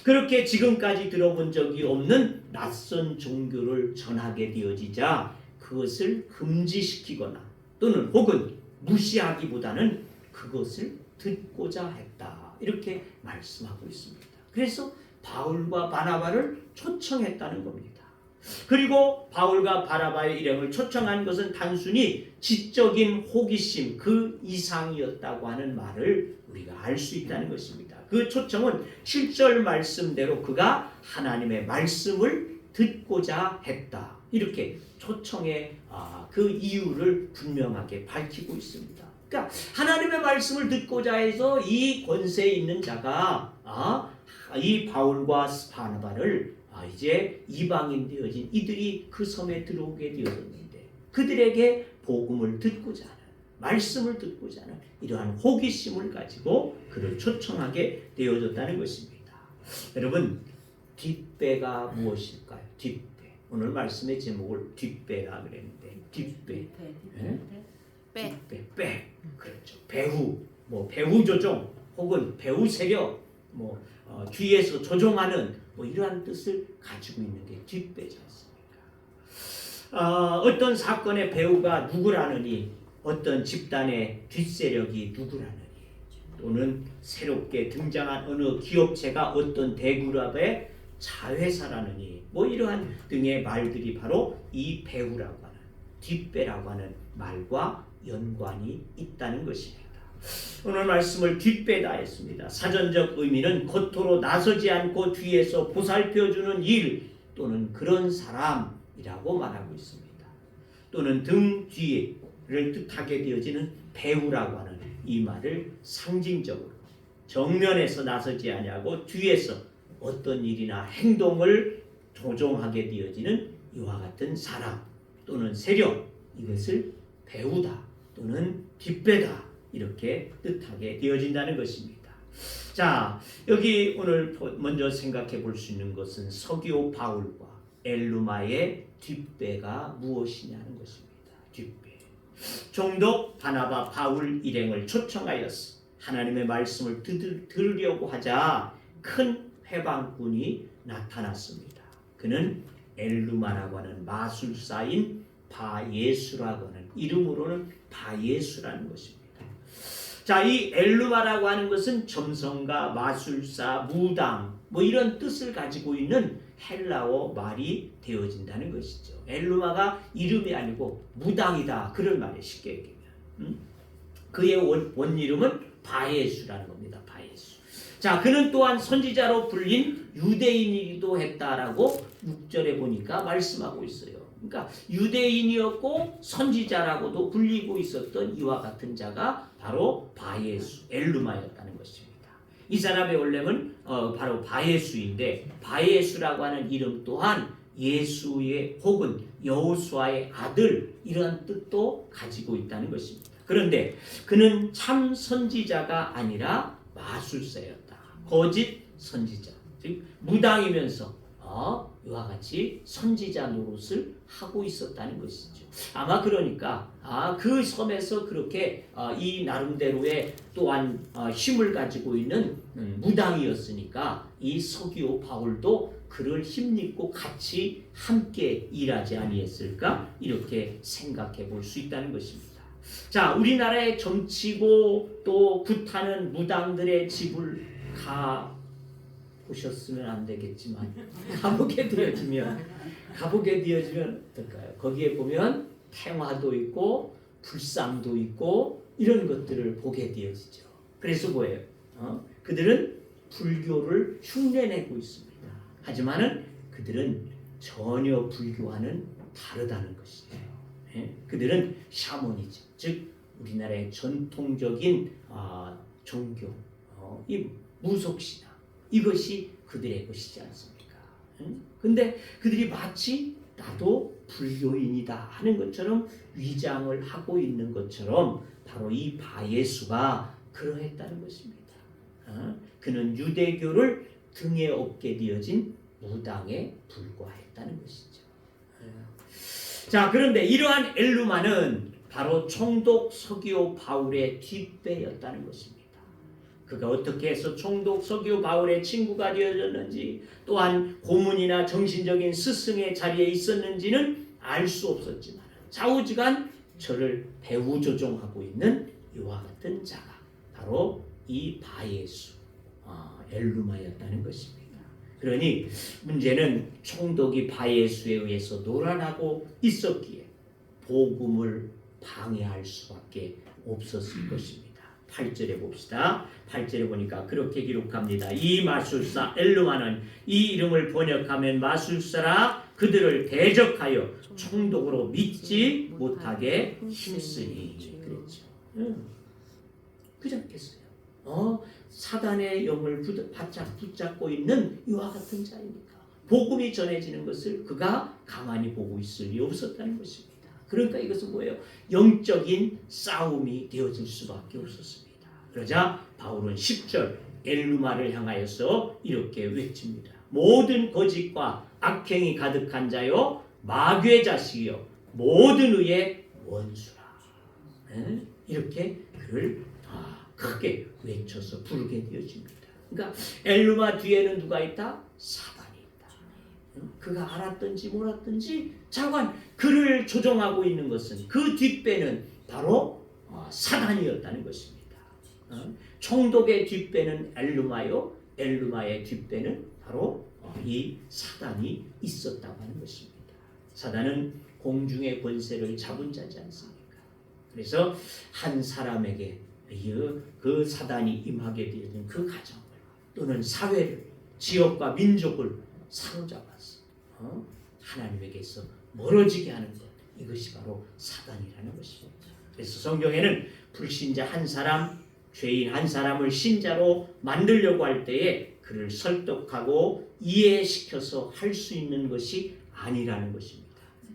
그렇게 지금까지 들어본 적이 없는 낯선 종교를 전하게 되어지자 그것을 금지시키거나 또는 혹은 무시하기보다는 그것을 듣고자 했다, 이렇게 말씀하고 있습니다. 그래서 바울과 바나바를 초청했다는 겁니다. 그리고 바울과 바나바의 일행을 초청한 것은 단순히 지적인 호기심 그 이상이었다고 하는 말을 우리가 알 수 있다는 것입니다. 그 초청은 7절 말씀대로 그가 하나님의 말씀을 듣고자 했다, 이렇게 초청의 그 이유를 분명하게 밝히고 있습니다. 그러니까 하나님의 말씀을 듣고자 해서 이 권세에 있는 자가 이 바울과 바나바를 이제 이방인 되어진 이들이 그 섬에 들어오게 되었는데 그들에게 복음을 듣고자 하는, 말씀을 듣고자 하는 이러한 호기심을 가지고 그를 초청하게 되어졌다는 것입니다. 여러분, 뒷배가 무엇일까요? 뒷배. 오늘 말씀의 제목을 뒷배라 그랬는데 뒷배. 배. 그렇죠. 배후, 배후 조종 혹은 배후 세력, 뒤에서 조종하는 이러한 뜻을 가지고 있는 게 뒷배지 않습니까? 어떤 사건의 배후가 누구라느니 어떤 집단의 뒷세력이 누구라느니, 또는 새롭게 등장한 어느 기업체가 어떤 대기업의 자회사라느니, 뭐 이러한 등의 말들이 바로 이 배후라고 하는, 뒷배라고 하는 말과 연관이 있다는 것입니다. 오늘 말씀을 뒷배다 했습니다. 사전적 의미는 겉으로 나서지 않고 뒤에서 보살펴주는 일 또는 그런 사람이라고 말하고 있습니다. 또는 등 뒤를 뜻하게 되어지는 배후라고 하는 이 말을 상징적으로 정면에서 나서지 아니하고 뒤에서 어떤 일이나 행동을 조종하게 되어지는 이와 같은 사람 또는 세력, 이것을 배후다 또는 뒷배다 이렇게 뜻하게 되어진다는 것입니다. 자, 여기 오늘 먼저 생각해 볼 수 있는 것은 서기오 바울과 엘루마의 뒷배가 무엇이냐는 것입니다. 뒷배. 총독 바나바 바울 일행을 초청하여서 하나님의 말씀을 들으려고 하자 큰 회방꾼이 나타났습니다. 그는 엘루마라고 하는 마술사인 바예수라고 하는, 이름으로는 바예수라는 것입니다. 자, 이 엘루마라고 하는 것은 점성가, 마술사, 무당 뭐 이런 뜻을 가지고 있는 헬라어 말이 되어진다는 것이죠. 엘루마가 이름이 아니고 무당이다, 그런 말이에요. 쉽게 얘기하면. 그의 원 이름은 바예수라는 겁니다. 바예수. 자, 그는 또한 선지자로 불린 유대인이기도 했다라고 6절에 보니까 말씀하고 있어요. 그러니까 유대인이었고 선지자라고도 불리고 있었던 이와 같은 자가 바로 바예수, 엘루마였다는 것입니다. 이 사람의 원래는 바로 바예수인데, 바예수라고 하는 이름 또한 예수의 혹은 여호수아의 아들, 이런 뜻도 가지고 있다는 것입니다. 그런데 그는 참 선지자가 아니라 마술사였다. 거짓 선지자, 즉 무당이면서 이와 같이 선지자 노릇을 하고 있었다는 것이죠. 아마 그러니까 그 섬에서 그렇게 이 나름대로의 또한 힘을 가지고 있는 무당이었으니까 이 서기오 바울도 그를 힘입고 같이 함께 일하지 아니했을까, 이렇게 생각해 볼 수 있다는 것입니다. 자, 우리나라의 점치고 또 굿하는 무당들의 집을 보셨으면 안 되겠지만 가보게 되어지면 어떨까요? 거기에 보면 팽화도 있고 불상도 있고 이런 것들을 보게 되어지죠. 그래서 뭐예요? 그들은 불교를 흉내내고 있습니다. 하지만은 그들은 전혀 불교와는 다르다는 것이죠. 그들은 샤머니즘, 즉 우리나라의 전통적인 종교, 이 무속신앙, 이것이 그들의 것이지 않습니까? 근데 그들이 마치 나도 불교인이다 하는 것처럼 위장을 하고 있는 것처럼 바로 이 바예수가 그러했다는 것입니다. 그는 유대교를 등에 업게 되어진 무당에 불과했다는 것이죠. 자, 그런데 이러한 엘루마는 바로 총독 서기오 바울의 뒷배였다는 것입니다. 그가 어떻게 해서 총독 서기오 바울의 친구가 되어졌는지, 또한 고문이나 정신적인 스승의 자리에 있었는지는 알 수 없었지만 좌우지간 저를 배후 조종하고 있는 이와 같은 자가 바로 이 바예수, 엘루마였다는 것입니다. 그러니 문제는 총독이 바예수에 의해서 노란하고 있었기에 복음을 방해할 수밖에 없었을 것입니다. 8절에 봅시다. 8절에 보니까 그렇게 기록합니다. 이 마술사 엘루마는 이 이름을 번역하면 마술사라 그들을 대적하여 총독으로 믿지 못하게 힘쓰니, 그랬죠. 그렇지 않겠어요? 사단의 영을 바짝 붙잡고 있는 이와 같은 자입니까? 복음이 전해지는 것을 그가 가만히 보고 있을 리 없었다는 것입니다. 그러니까 이것은 뭐예요? 영적인 싸움이 되어질 수밖에 없었습니다. 그러자 바울은 10절 엘루마를 향하여서 이렇게 외칩니다. 모든 거짓과 악행이 가득한 자요, 마귀의 자식이요, 모든 의의 원수라. 이렇게 그를 크게 외쳐서 부르게 되어집니다. 그러니까 엘루마 뒤에는 누가 있다? 사단이 있다. 그가 알았든지 몰랐든지 자관 그를 조종하고 있는 것은, 그 뒷배는 바로 사단이었다는 것입니다. 총독의 뒷배는 엘루마요, 엘루마의 뒷배는 바로 이 사단이 있었다고 하는 것입니다. 사단은 공중의 권세를 잡은 자지 않습니까? 그래서 한 사람에게 그 사단이 임하게 되어진 그 가정을 또는 사회를, 지역과 민족을 사로잡아서 하나님에게서 멀어지게 하는 것, 이것이 바로 사단이라는 것입니다. 그래서 성경에는 불신자 한 사람, 죄인 한 사람을 신자로 만들려고 할 때에 그를 설득하고 이해시켜서 할 수 있는 것이 아니라는 것입니다.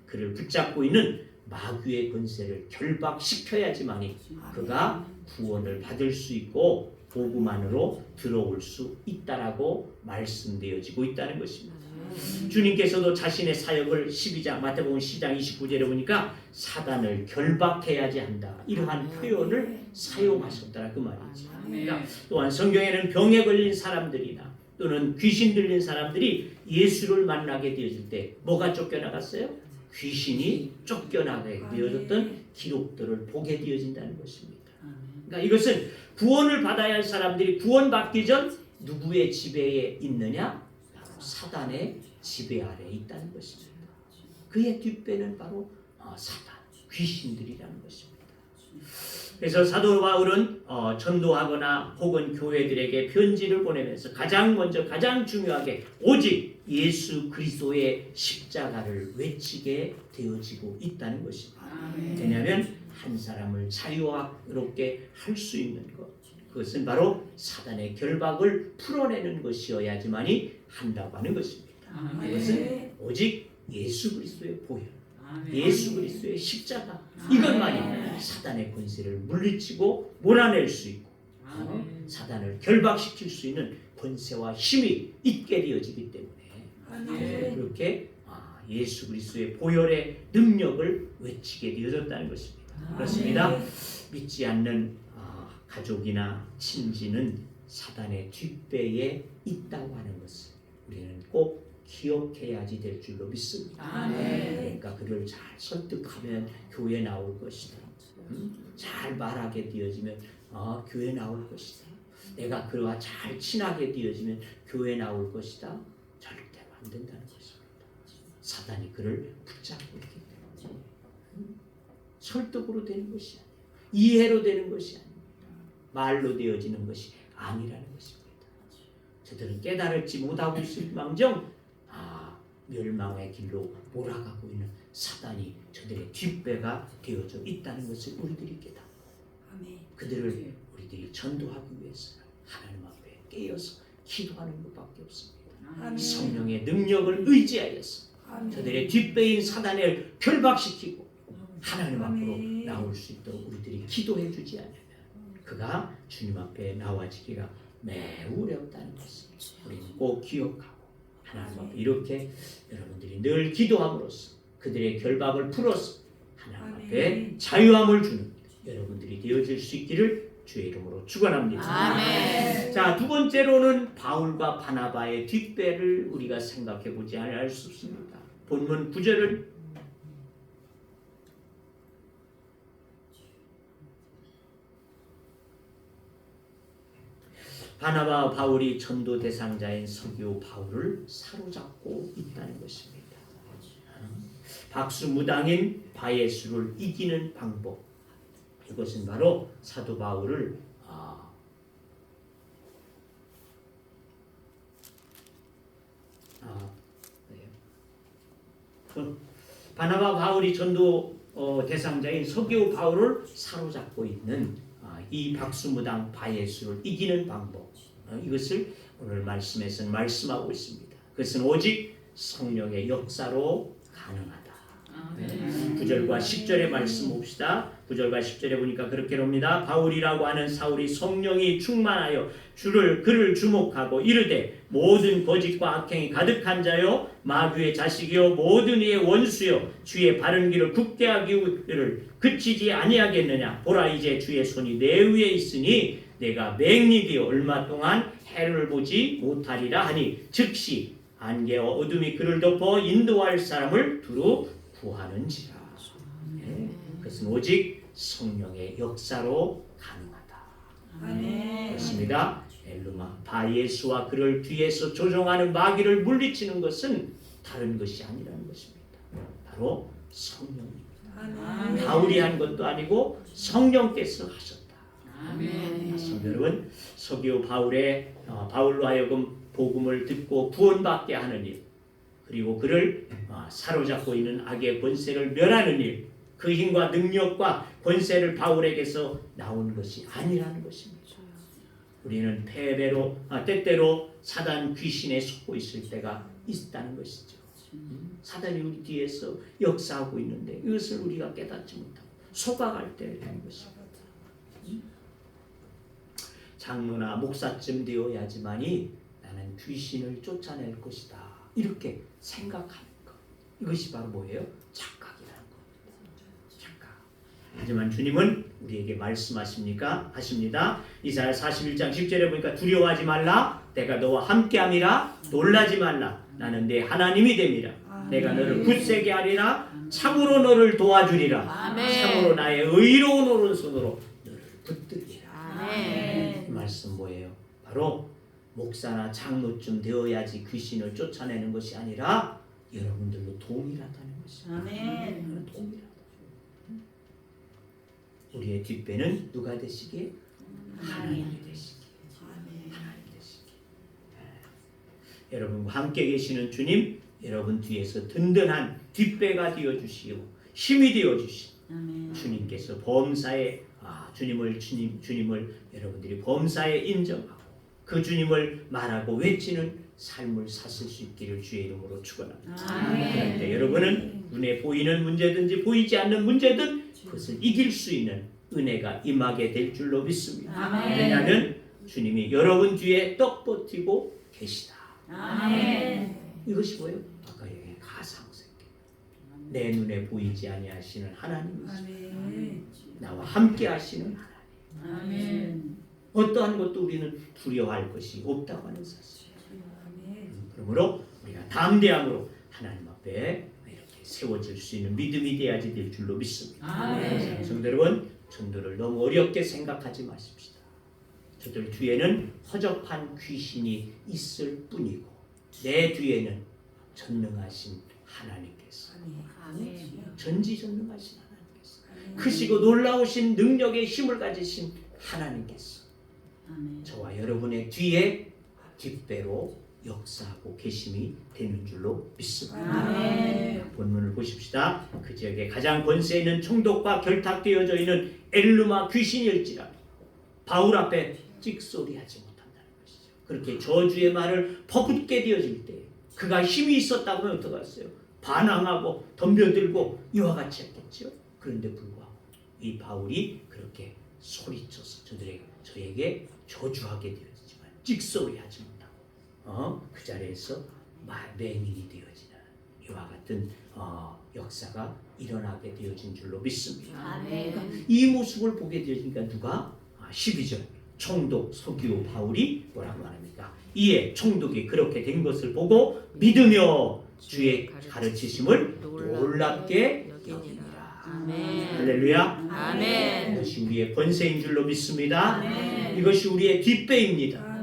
그를 붙잡고 있는 마귀의 권세를 결박시켜야지만이 그가 구원을 받을 수 있고 복음 안으로 들어올 수 있다라고 말씀되어지고 있다는 것입니다. 주님께서도 자신의 사역을 12장 마태복음 12장 29절에 보니까 사단을 결박해야지 한다, 이러한 표현을 사용하셨다 그 말이죠. 그러니까 또한 성경에는 병에 걸린 사람들이나 또는 귀신 들린 사람들이 예수를 만나게 되어질 때 뭐가 쫓겨나갔어요? 귀신이 쫓겨나게 되어졌던 기록들을 보게 되어진다는 것입니다. 그러니까 이것은 구원을 받아야 할 사람들이 구원받기 전 누구의 지배에 있느냐? 바로 사단의 지배 아래에 있다는 것입니다. 그의 뒷배는 바로 사단, 귀신들이라는 것입니다. 그래서 사도 바울은 전도하거나 혹은 교회들에게 편지를 보내면서 가장 먼저 가장 중요하게 오직 예수 그리스도의 십자가를 외치게 되어지고 있다는 것입니다. 왜냐하면 한 사람을 자유롭게 할 수 있는 것, 그것은 바로 사단의 결박을 풀어내는 것이어야지만이 한다고 하는 것입니다. 이것은 오직 예수 그리스도의 보혈, 예수 그리스도의 십자가, 이것만이 사단의 권세를 물리치고 몰아낼 수 있고 사단을 결박시킬 수 있는 권세와 힘이 있게 되어지기 때문에 그렇게 예수 그리스도의 보혈의 능력을 외치게 되어졌다는 것입니다. 그렇습니다. 믿지 않는 가족이나 친지는 사단의 뒷배에 있다고 하는 것을 우리는 꼭 기억해야지 될 줄로 믿습니다. 그러니까 그를 잘 설득하면 교회 나올 것이다. 잘 말하게 되어지면 교회 나올 것이다. 내가 그와 잘 친하게 되어지면 교회 나올 것이다. 절대로 안 된다는 것입니다. 사단이 그를 붙잡고 있기 때문에 설득으로 되는 것이 아니에요. 이해로 되는 것이 아닙니다. 말로 되어지는 것이 아니라는 것입니다. 저들은 깨달을지 못하고 있을 망정 멸망의 길로 몰아가고 있는 사단이 저들의 뒷배가 되어져 있다는 것을 우리들이 깨닫고 그들을 우리들이 전도하기 위해서는 하나님 앞에 깨어서 기도하는 것밖에 없습니다. 성령의 능력을 의지하여서 저들의 뒷배인 사단을 결박시키고 하나님 앞으로 나올 수 있도록 우리들이 기도해 주지 않으면 그가 주님 앞에 나와지기가 매우 어렵다는 것을 우리는 꼭 기억하고 하나님 앞에 이렇게 여러분들이 늘 기도함으로써 그들의 결박을 풀어서 하나님 앞에 자유함을 주는 여러분들이 되어질 수 있기를 주의 이름으로 축원합니다.
아멘.
자, 두 번째로는 바울과 바나바의 뒷배를 우리가 생각해 보지 않을 수 없습니다. 본문 9절을 바나바와 바울이 전도 대상자인 서기오 바울을 사로잡고 있다는 것입니다. 박수무당인 바예수를 이기는 방법, 이것은 바로 사도 바울을 바나바 바울이 전도 대상자인 서기오 바울을 사로잡고 있는 이 박수무당 바예수를 이기는 방법, 이것을 오늘 말씀에서 말씀하고 있습니다. 그것은 오직 성령의 역사로 가능하다. 9절과 10절의 말씀 봅시다. 9절과 10절에 보니까 그렇게 옵니다. 바울이라고 하는 사울이 성령이 충만하여 그를 주목하고 이르되 모든 거짓과 악행이 가득한 자요 마귀의 자식이요 모든 이의 원수요 주의 바른 길을 굽게 하기를 그치지 아니하겠느냐. 보라 이제 주의 손이 내 위에 있으니 내가 맹리되어 얼마 동안 해를 보지 못하리라 하니 즉시 안개와 어둠이 그를 덮어 인도할 사람을 두루 구하는지라. 그것은 오직 성령의 역사로 가능하다. 그렇습니다. 엘루마 바예수와 그를 뒤에서 조종하는 마귀를 물리치는 것은 다른 것이 아니라는 것입니다. 바로 성령입니다. 바울이 한 것도 아니고 성령께서 하셨다. 성도 여러분, 서기오 바울로 하여금 복음을 듣고 구원받게 하는 일, 그리고 그를 사로잡고 있는 악의 권세를 멸하는 일, 그 힘과 능력과 권세를 바울에게서 나온 것이 아니라는 것입니다. 우리는 때때로 사단 귀신에 속고 있을 때가 있다는 것이죠. 사단이 우리 뒤에서 역사하고 있는데 이것을 우리가 깨닫지 못하고 속아갈 때라는 것입니다. 장로나 목사쯤 되어야지만이 나는 귀신을 쫓아낼 것이다, 이렇게 생각하는 것, 이것이 바로 뭐예요? 착각이라는 겁니다. 착각. 하지만 주님은 우리에게 말씀하십니까? 하십니다. 이사야 41장 10절에 보니까 두려워하지 말라, 내가 너와 함께함이라, 놀라지 말라, 나는 네 하나님이 됨이라. 내가 너를 굳세게 하리라, 참으로 너를 도와주리라.
아멘.
참으로 나의 의로운 오른손으로 너를 붙들리라.
아멘.
이 말씀 뭐예요? 바로 목사나 장로쯤 되어야지 귀신을 쫓아내는 것이 아니라 여러분들로 동일하다는 것입니다. 동일하다. 우리의 뒷배는 누가 되시기에? 하나님이 되시기에. 하나님 되시기에. 여러분과 함께 계시는 주님, 여러분 뒤에서 든든한 뒷배가 되어주시오, 힘이 되어주신 주님께서 범사에 주님을 여러분들이 범사에 인정하고 그 주님을 말하고 외치는 삶을 사실 수 있기를 주의 이름으로 축원합니다. 그런데 여러분은 눈에 보이는 문제든지 보이지 않는 문제든 그것을 이길 수 있는 은혜가 임하게 될 줄로 믿습니다. 왜냐하면 주님이 여러분 뒤에 떡 버티고 계시다. 이것이 뭐예요? 아까 얘기한 가상세계. 내 눈에 보이지 아니하시는 하나님이십니다. 나와 함께 하시는 하나님. 어떠한 것도 우리는 두려워할 것이 없다고 하는 사실이에요. 그러므로 우리가 담대함으로 하나님 앞에 이렇게 세워질 수 있는 믿음이 돼야지 될 줄로 믿습니다. 성도 여러분, 전도를 너무 어렵게 생각하지 마십시다. 저들 뒤에는 허접한 귀신이 있을 뿐이고 내 뒤에는 전능하신 하나님께서, 전지전능하신 하나님께서, 크시고 놀라우신 능력의 힘을 가지신 하나님께서 저와 여러분의 뒤에 뒷배로 역사하고 계심이 되는 줄로 믿습니다. 본문을 보십시다. 그 지역에 가장 권세 있는 총독과 결탁되어져 있는 엘루마 귀신일지라도 바울 앞에 찍소리하지 못한다는 것이죠. 그렇게 저주의 말을 퍼붓게 되어질 때 그가 힘이 있었다고 하면 어떡하겠어요? 반항하고 덤벼들고 이와 같이 했겠죠. 그런데 불구하고 이 바울이 그렇게 소리쳐서 저에게 저주하게 되어지지만 찍소리하지 못하고 그 자리에서 맹인이 되어지는 이와 같은 역사가 일어나게 되어진 줄로 믿습니다. 이 모습을 보게 되어지니까 누가? 12절 총독 서기오 바울이 뭐라고 말합니까? 이에 총독이 그렇게 된 것을 보고 믿으며 주의 가르치심을 놀랍게 여기니라. 할렐루야.
아멘.
이것이 우리의 권세인 줄로 믿습니다. 이것이 우리의 뒷배입니다.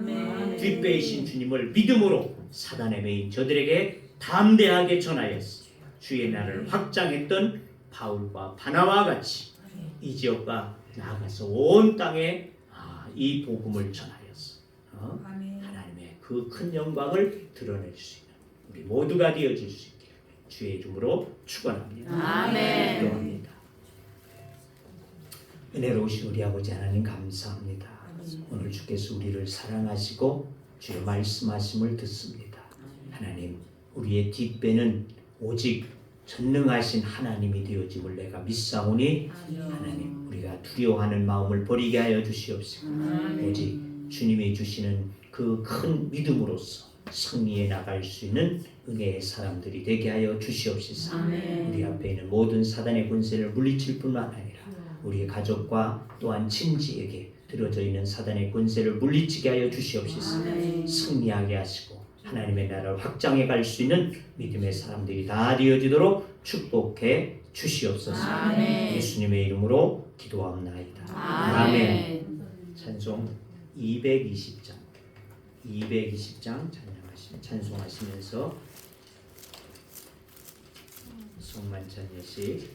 뒷배이신 주님을 믿음으로 사단에 매인 저들에게 담대하게 전하였으며 주의 나라를 확장했던 바울과 바나바와 같이 이 지역과 나아가서 온 땅에 이 복음을 전하였어. 하나님의 그 큰 영광을 드러낼 수 있는 우리 모두가 되어질 수 있게 주의 이름으로 축원합니다.
아멘.
기도합니다. 은혜로우신 우리 아버지 하나님 감사합니다. 오늘 주께서 우리를 사랑하시고 주의 말씀하심을 듣습니다. 하나님, 우리의 뒷배는 오직 전능하신 하나님이 되어짐을 내가 믿사오니 하나님, 우리가 두려워하는 마음을 버리게 하여 주시옵시고 오직 주님이 주시는 그 큰 믿음으로써 승리해 나갈 수 있는 은혜의 사람들이 되게 하여 주시옵소서. 우리 앞에 있는 모든 사단의 권세를 물리칠 뿐만 아니라 우리의 가족과 또한 친지에게 들어져 있는 사단의 권세를 물리치게 하여 주시옵소서. 승리하게 하시고
하나님의 나라를 확장해 갈 수 있는 믿음의 사람들이 다 되어지도록 축복해 주시옵소서.
아멘.
예수님의 이름으로 기도하옵나이다.
아멘.
찬송 220장 찬송하시면서 송만찬 예시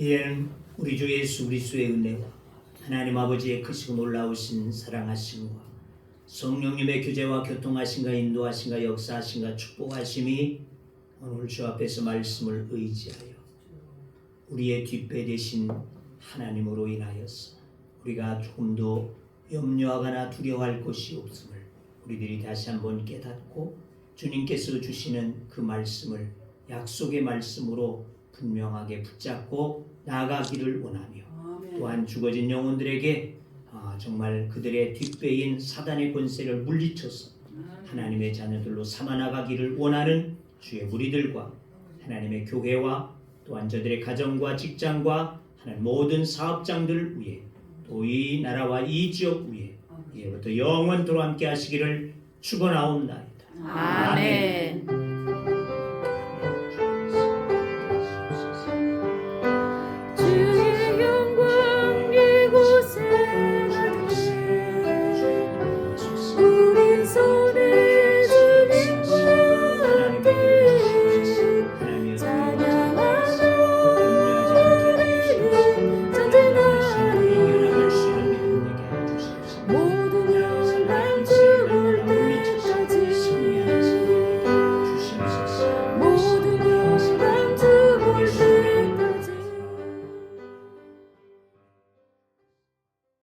이에는 우리 주 예수 그리스도의 은혜와 하나님 아버지의 크시고 놀라우신 사랑하심과 성령님의 교제와 교통하심과 인도하심과 역사하심과 축복하심이 오늘 주 앞에서 말씀을 의지하여 우리의 뒷배 되신 하나님으로 인하여서 우리가 조금 더 염려하거나 두려워할 것이 없음을 우리들이 다시 한번 깨닫고 주님께서 주시는 그 말씀을 약속의 말씀으로 분명하게 붙잡고 나아가기를 원하며 또한 죽어진 영혼들에게 정말 그들의 뒷배인 사단의 권세를 물리쳐서 하나님의 자녀들로 삼아나가기를 원하는 주의 무리들과 하나님의 교회와 또한 저들의 가정과 직장과 하나님 모든 사업장들 위에 또 이 나라와 이 지역 위에 이제부터 영원토록 함께 하시기를 축원하옵나이다.
아멘.